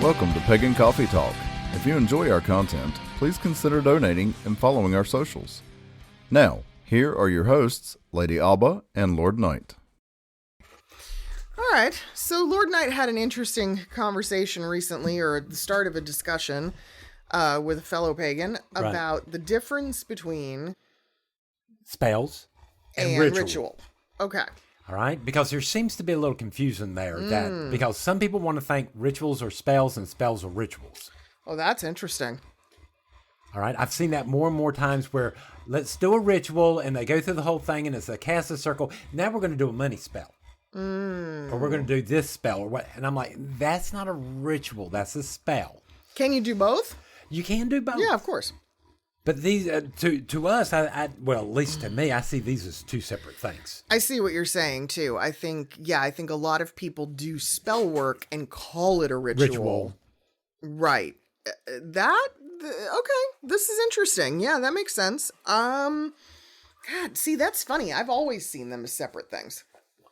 Welcome to Pagan Coffee Talk. If you enjoy our content, please consider donating and following our socials. Now, here are your hosts, Lady Alba and Lord Knight. All right, so Lord Knight had an interesting conversation recently, or at the start of a discussion with a fellow pagan about the difference between spells and ritual. Okay. All right, because there seems to be a little confusion there, that because some people want to think rituals are spells and spells are rituals. Oh, that's interesting. All right, I've seen that more and more times where let's do a ritual and they go through the whole thing and it's a cast a circle. Now we're going to do a money spell. Or we're going to do this spell or what? And I'm like, that's not a ritual, that's a spell. Can you do both? You can do both. Yeah, of course. But these, to us, well, at least to me, I see these as two separate things. I see what you're saying, too. I think a lot of people do spell work and call it a ritual. Right. Okay, this is interesting. Yeah, that makes sense. God, see, that's funny. I've always seen them as separate things.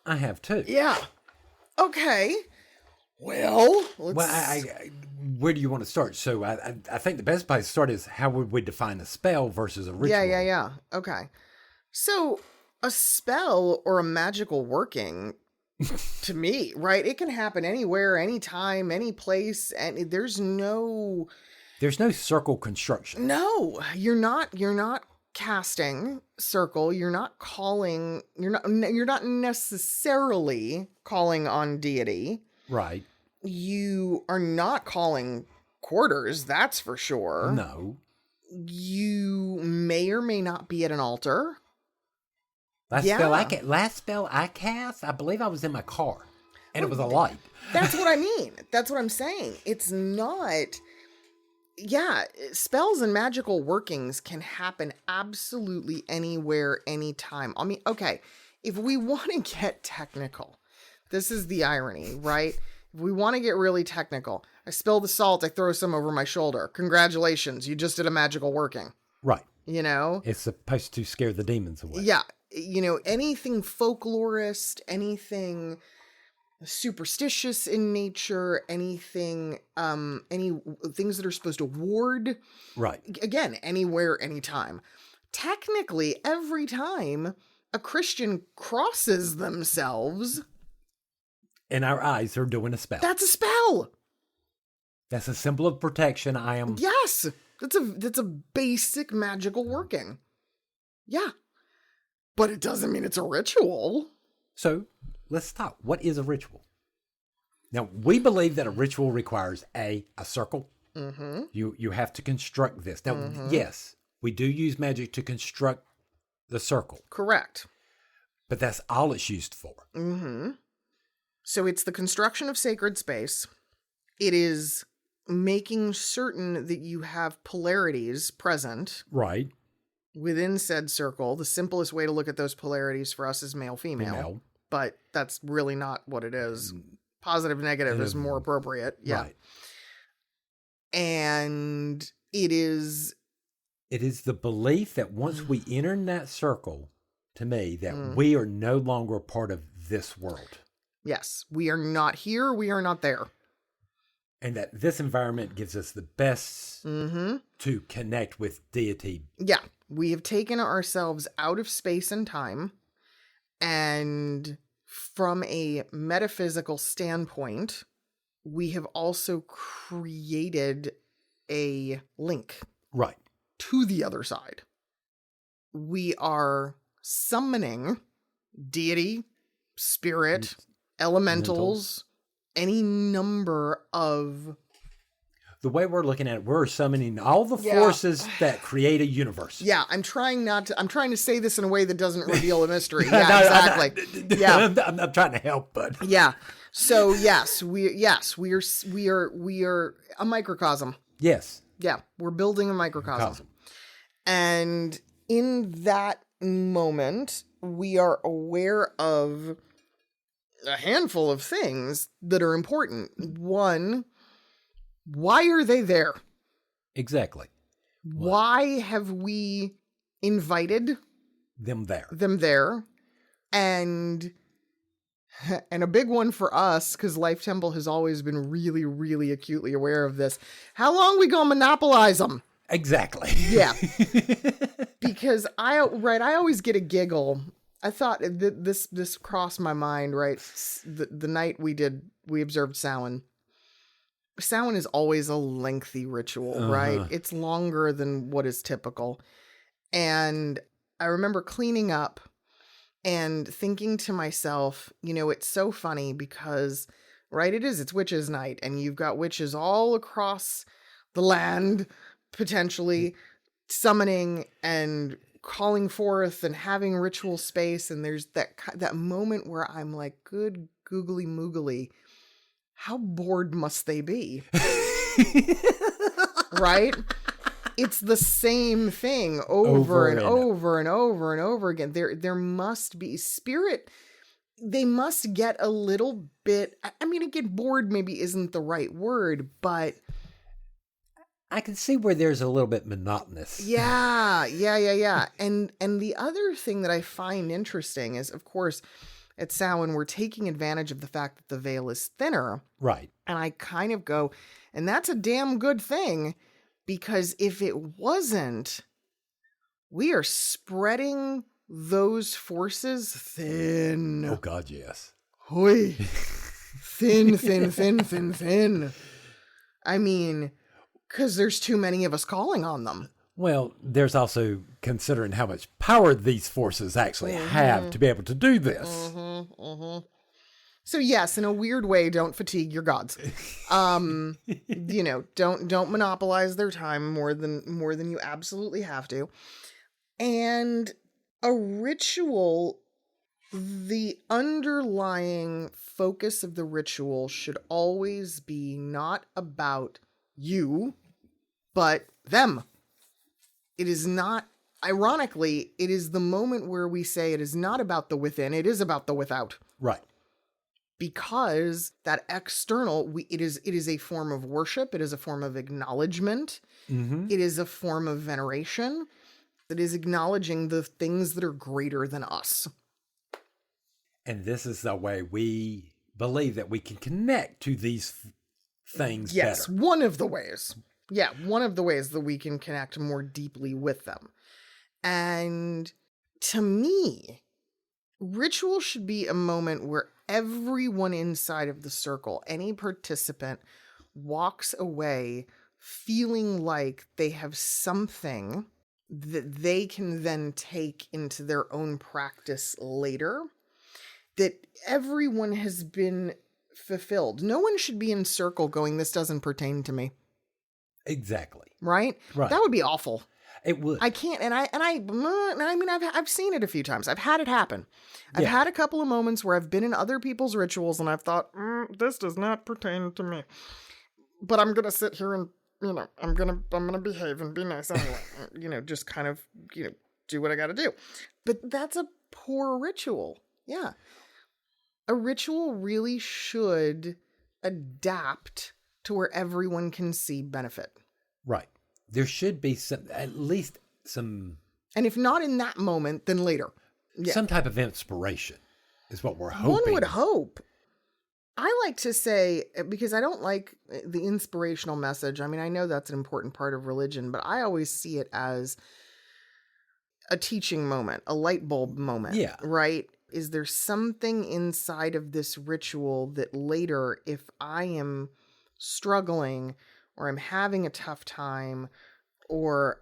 I have, too. Yeah. Okay. Well, where do you want to start? So I think the best place to start is how would we define a spell versus a ritual? Yeah. Okay. So a spell or a magical working, to me, right? It can happen anywhere, anytime, any place, and there's no circle construction. No, you're not casting circle. You're not calling. You're not necessarily calling on deity. Right. You are not calling quarters, that's for sure. No. You may or may not be at an altar. Last spell I cast, I believe I was in my car. And it was a light. That's what I mean. That's what I'm saying. It's not... Yeah, spells and magical workings can happen absolutely anywhere, anytime. I mean, okay, if we want to get technical... This is the irony, right? If we want to get really technical, I spill the salt, I throw some over my shoulder. Congratulations, you just did a magical working. Right. You know? It's supposed to scare the demons away. Yeah. You know, anything folklorist, anything superstitious in nature, anything, any things that are supposed to ward. Right. Again, anywhere, anytime. Technically, every time a Christian crosses themselves... In our eyes, they're doing a spell. That's a spell. That's a symbol of protection. Yes. That's a basic magical working. Yeah. But it doesn't mean it's a ritual. So, let's talk. What is a ritual? Now, we believe that a ritual requires a circle. Mm-hmm. You have to construct this. Now, yes, we do use magic to construct the circle. Correct. But that's all it's used for. Mm-hmm. So it's the construction of sacred space. It is making certain that you have polarities present. Right. Within said circle. The simplest way to look at those polarities for us is male-female. But that's really not what it is. Positive, negative is more appropriate. Yeah. Right. And it is the belief that once we enter in that circle, to me, that we are no longer a part of this world. Yes, we are not here, we are not there. And that this environment gives us the best to connect with deity. Yeah, we have taken ourselves out of space and time, and from a metaphysical standpoint, we have also created a link. Right. To the other side. We are summoning deity, spirit, elementals, any number of... The way we're looking at it, we're summoning all the forces that create a universe. Yeah, I'm trying to say this in a way that doesn't reveal a mystery. Yeah, no, exactly. I'm trying to help, but... Yeah. So, we are a microcosm. Yes. Yeah, we're building a microcosm. And in that moment, we are aware of a handful of things that are important. One, why are they there? Exactly. Why have we invited them there? And And a big one for us, because Life Temple has always been really, really acutely aware of this. How long we gonna monopolize them? Exactly. Yeah. Because I always get a giggle. I thought this crossed my mind, right? The night we observed Samhain. Samhain is always a lengthy ritual, right? It's longer than what is typical. And I remember cleaning up and thinking to myself, it's so funny because, right, it's witches' night, and you've got witches all across the land, potentially summoning and calling forth and having ritual space. And there's that moment where I'm like, good googly moogly, how bored must they be? Right? It's the same thing over and over and over and over again. There must be spirit. They must get a little bit, I mean, again, bored maybe isn't the right word, but I can see where there's a little bit monotonous. Yeah. And the other thing that I find interesting is, of course, at Samhain, we're taking advantage of the fact that the veil is thinner. Right. And I kind of go, and that's a damn good thing, because if it wasn't, we are spreading those forces thin. Oh, God, yes. Hoi. Thin. I mean, because there's too many of us calling on them. Well, there's also considering how much power these forces actually have to be able to do this. So yes, in a weird way, don't fatigue your gods. Don't monopolize their time more than you absolutely have to. And a ritual, the underlying focus of the ritual should always be not about you, but them. It is not, ironically, it is the moment where we say it is not about the within, it is about the without. Right. Because that external, it is a form of worship. It is a form of acknowledgement. It is a form of veneration. It is acknowledging the things that are greater than us. And this is the way we believe that we can connect to these things Yes, better. one of the ways. Yeah, one of the ways that we can connect more deeply with them. And to me, ritual should be a moment where everyone inside of the circle, any participant, walks away feeling like they have something that they can then take into their own practice later, that everyone has been fulfilled. No one should be in circle going, this doesn't pertain to me. Exactly. Right? That would be awful. It would. I can't, I mean, I've seen it a few times. I've had it happen. I've had a couple of moments where I've been in other people's rituals and I've thought, this does not pertain to me. But I'm going to sit here and, I'm going to behave and be nice anyway. Just kind of, do what I got to do. But that's a poor ritual. Yeah. A ritual really should adapt to where everyone can see benefit. Right. There should be at least some... And if not in that moment, then later. Yeah. Some type of inspiration is what we're hoping. One would hope. I like to say, because I don't like the inspirational message. I mean, I know that's an important part of religion, but I always see it as a teaching moment, a light bulb moment. Yeah. Right? Is there something inside of this ritual that later, if I am struggling or I'm having a tough time, or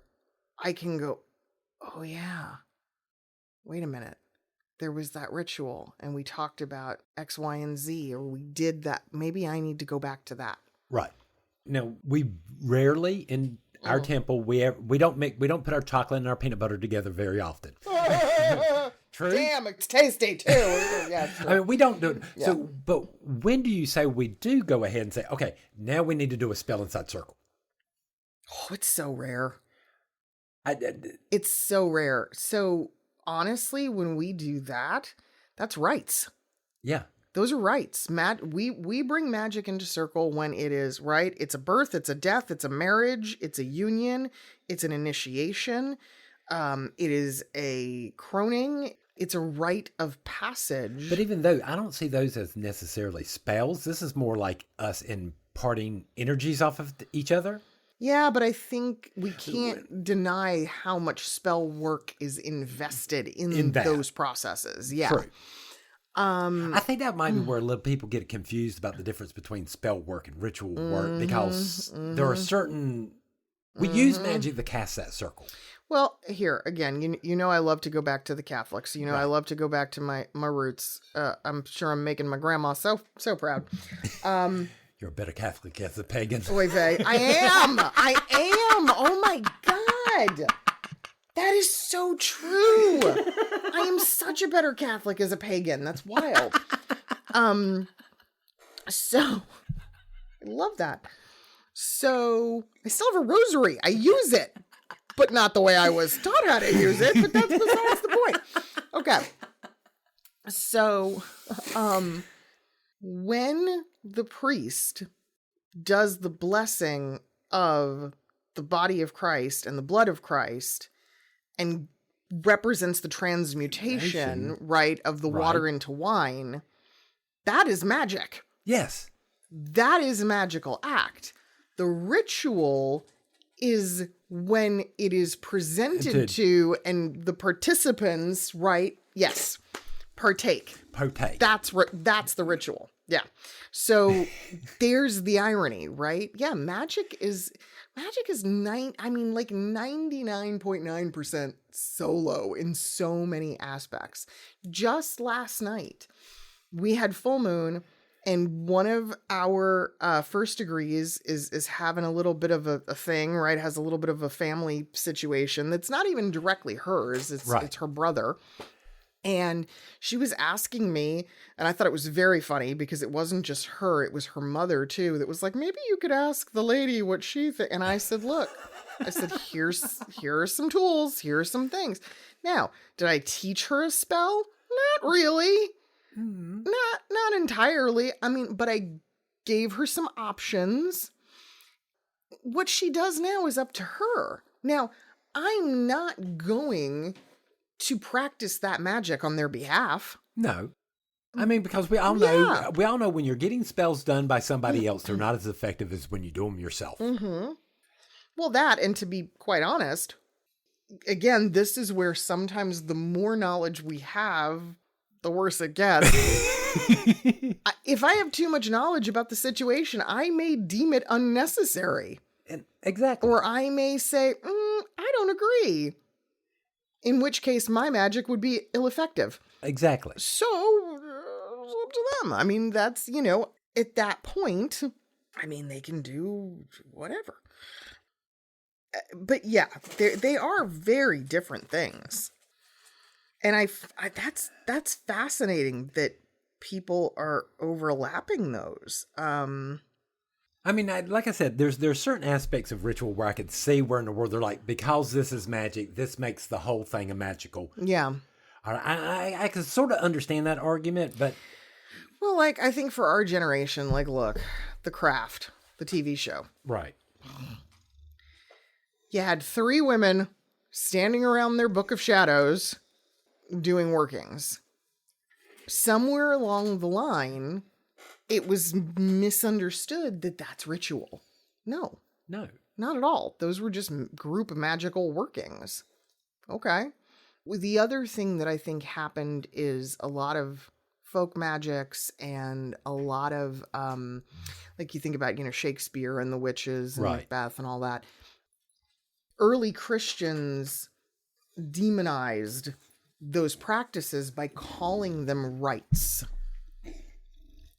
I can go, oh yeah, wait a minute. There was that ritual and we talked about X, Y, and Z, or we did that. Maybe I need to go back to that. Right. Now, we rarely in our temple, we don't put our chocolate and our peanut butter together very often. True. Damn, it's tasty too. Yeah, I mean, we don't do it. Yeah. So, but when do you say we do go ahead and say, okay, now we need to do a spell inside circle? Oh, it's so rare. It's so rare. So honestly, when we do that, that's rites. Yeah. Those are rites. We bring magic into circle when it is, right? It's a birth, it's a death, it's a marriage, it's a union, it's an initiation. It is a croning. It's a rite of passage. But even though I don't see those as necessarily spells, this is more like us imparting energies off of each other. Yeah, but I think we can't deny how much spell work is invested in those processes. Yeah. True. I think that might be where a little people get confused about the difference between spell work and ritual work, because there are certain... We use magic to cast that circle. Well, here, again, you know I love to go back to the Catholics. You know, right. I love to go back to my roots. I'm sure I'm making my grandma so proud. You're a better Catholic as a pagan. Oy vey. I am. Oh, my God. That is so true. I am such a better Catholic as a pagan. That's wild. So, I love that. So, I still have a rosary. I use it, but not the way I was taught how to use it, but that's besides the point. Okay. So, when the priest does the blessing of the body of Christ and the blood of Christ and represents the transmutation, right, of the water into wine, that is magic. Yes. That is a magical act. The ritual is when it is presented to and the participants, right? Yes. Partake. That's the ritual. Yeah. So there's the irony, right? Yeah, magic is 99.9% solo in so many aspects. Just last night, we had full moon, and one of our first degrees is having a little bit of a thing, right? Has a little bit of a family situation that's not even directly hers. It's her brother. And she was asking me, and I thought it was very funny because it wasn't just her, it was her mother too, that was like, maybe you could ask the lady what she thinks. And I said, look, here are some tools, here are some things. Now, did I teach her a spell? Not really. Not entirely. I mean, but I gave her some options. What she does now is up to her. Now, I'm not going to practice that magic on their behalf. No. I mean, because we all know when you're getting spells done by somebody else, they're not as effective as when you do them yourself. Mm-hmm. Well, that, and to be quite honest, again, this is where sometimes the more knowledge we have, the worse it gets. If I have too much knowledge about the situation, I may deem it unnecessary. Exactly. Or I may say, I don't agree. In which case, my magic would be ill-effective. Exactly. So, it's up to them. I mean, that's, at that point, I mean, they can do whatever. But yeah, they are very different things. And that's fascinating that people are overlapping those. I mean, like I said, there's certain aspects of ritual where I could see where in the world they're like, because this is magic, this makes the whole thing a magical. Yeah. I can sort of understand that argument, but... Well, like, I think for our generation, like, look, The Craft, the TV show. Right. You had 3 women standing around their book of shadows doing workings. Somewhere along the line, it was misunderstood that that's ritual. No, not at all. Those were just group magical workings. Okay. The other thing that I think happened is a lot of folk magics and a lot of, like you think about, Shakespeare and the witches and Macbeth and all that. Early Christians demonized those practices by calling them rites.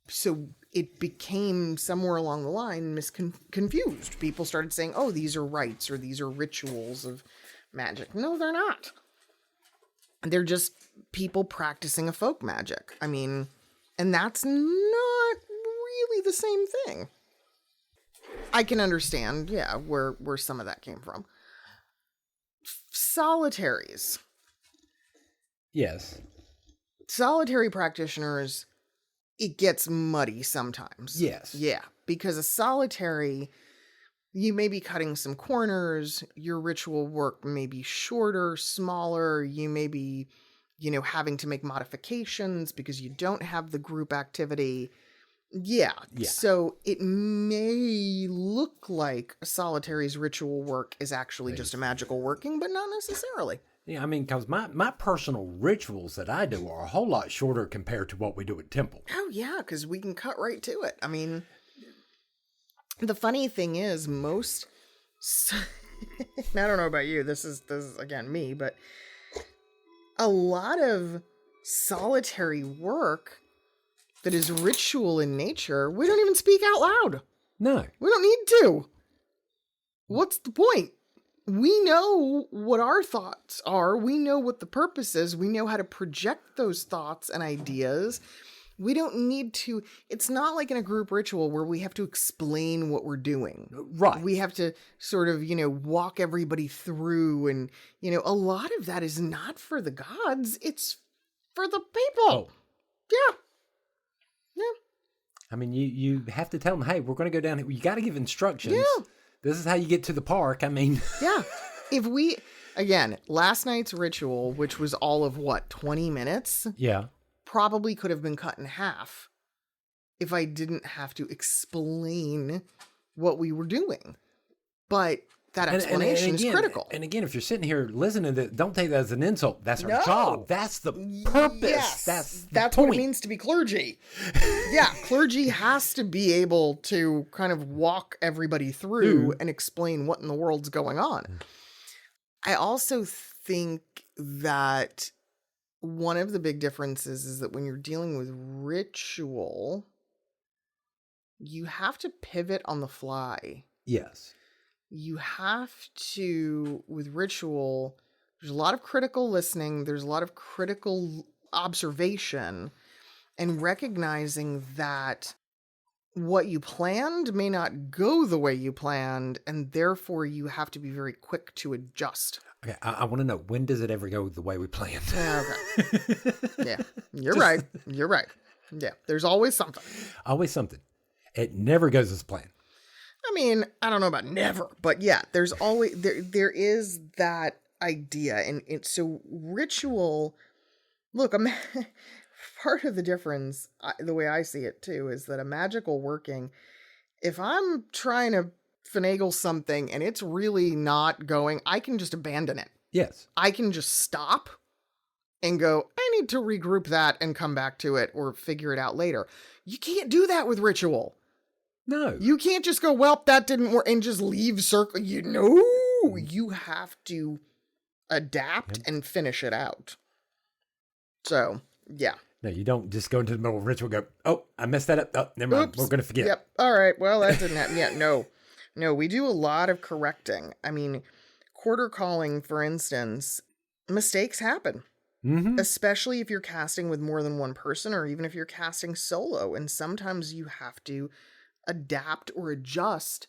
So it became somewhere along the line confused. People started saying, oh, these are rites or these are rituals of magic. No, they're not. They're just people practicing a folk magic. I mean, and that's not really the same thing. I can understand, where some of that came from. Solitaries. Yes. Solitary practitioners, it gets muddy sometimes. Yes. Yeah, because a solitary, you may be cutting some corners, your ritual work may be shorter, smaller, you may be having to make modifications because you don't have the group activity. Yeah. So it may look like a solitary's ritual work is actually just a magical working, but not necessarily. Yeah, I mean, because my personal rituals that I do are a whole lot shorter compared to what we do at Temple. Oh, yeah, because we can cut right to it. I mean, the funny thing is, most... I don't know about you, this is again, me, but a lot of solitary work that is ritual in nature, we don't even speak out loud. No. We don't need to. What's the point? We know what our thoughts are. We know what the purpose is. We know how to project those thoughts and ideas. We don't need to. It's not like in a group ritual where we have to explain what we're doing. Right. We have to sort of, walk everybody through. And, a lot of that is not for the gods. It's for the people. Oh. Yeah. I mean, you have to tell them, hey, we're going to go down here. You got to give instructions. Yeah. This is how you get to the park. I mean. Yeah. Again, last night's ritual, which was all of 20 minutes? Yeah. Probably could have been cut in half if I didn't have to explain what we were doing. But that explanation is critical. And again, if you're sitting here listening to that, don't take that as an insult. That's our No. job. That's the purpose. Yes, That's what it means to be clergy. Yeah, clergy has to be able to kind of walk everybody through and explain what in the world's going on. I also think that one of the big differences is that when you're dealing with ritual, you have to pivot on the fly. Yes. You have to, with ritual, there's a lot of critical listening, there's a lot of critical observation, and recognizing that what you planned may not go the way you planned, and therefore you have to be very quick to adjust. Okay, I want to know, when does it ever go the way we planned? Okay. Yeah, you're right. You're right. Yeah, there's always something. Always something. It never goes as planned. I mean, I don't know about never, but yeah, there's always, there is that idea. And so ritual, look, part of the difference, the way I see it too, is that a magical working, if I'm trying to finagle something and it's really not going, I can just abandon it. Yes. I can just stop and go, I need to regroup that and come back to it or figure it out later. You can't do that with ritual. No. You can't just go, well, that didn't work and just leave circle. You have to adapt and finish it out. So, yeah. No, you don't just go into the middle of ritual and go, oh, I messed that up. Oh, never mind. We're going to forget. Yep. All right. Well, that didn't happen yet. No, we do a lot of correcting. I mean, quarter calling, for instance, mistakes happen. Mm-hmm. Especially if you're casting with more than one person or even if you're casting solo. And sometimes you have to adapt or adjust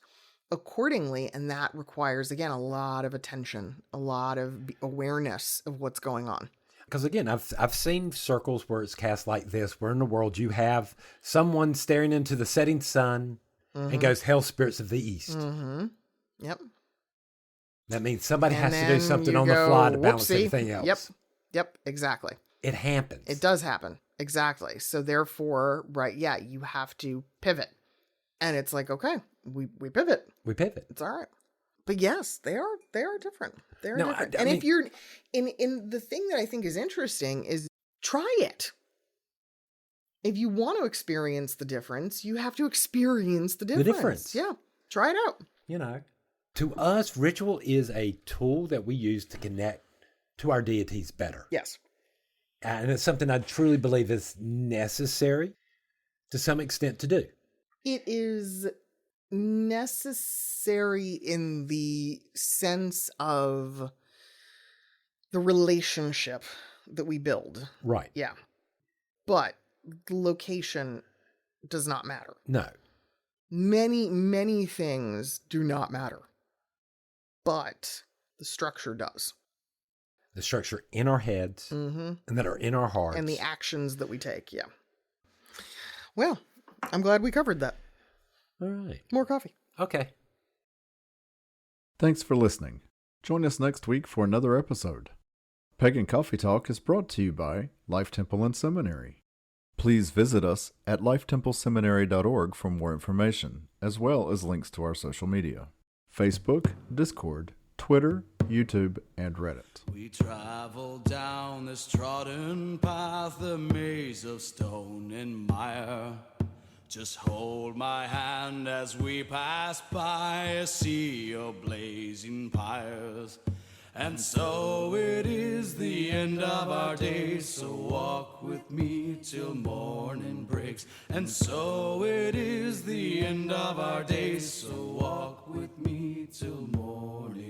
accordingly. And that requires, again, a lot of attention, a lot of awareness of what's going on. Because again, I've seen circles where it's cast like this, where in the world you have someone staring into the setting sun and goes, "Hell, spirits of the east." Mm-hmm. Yep. That means somebody has to do something on the fly to balance everything else. Yep, exactly. It happens. It does happen. Exactly. So therefore, right, yeah, you have to pivot. And it's like, okay, we pivot. We pivot. It's all right. But yes, they are different. They're different. I mean, if you're in the thing that I think is interesting is try it. If you want to experience the difference, you have to experience the difference. Yeah. Try it out. You know, to us, ritual is a tool that we use to connect to our deities better. Yes. And it's something I truly believe is necessary to some extent to do. It is necessary in the sense of the relationship that we build. Right. Yeah. But the location does not matter. No. Many, many things do not matter. But the structure does. The structure in our heads and that are in our hearts. And the actions that we take, yeah. Well, I'm glad we covered that. All right. More coffee. Okay. Thanks for listening. Join us next week for another episode. Pagan Coffee Talk is brought to you by Life Temple and Seminary. Please visit us at lifetempleseminary.org for more information, as well as links to our social media: Facebook, Discord, Twitter, YouTube, and Reddit. We travel down this trodden path, a maze of stone and mire. Just hold my hand as we pass by a sea of blazing pyres. And so it is the end of our days, so walk with me till morning breaks. And so it is the end of our days, so walk with me till morning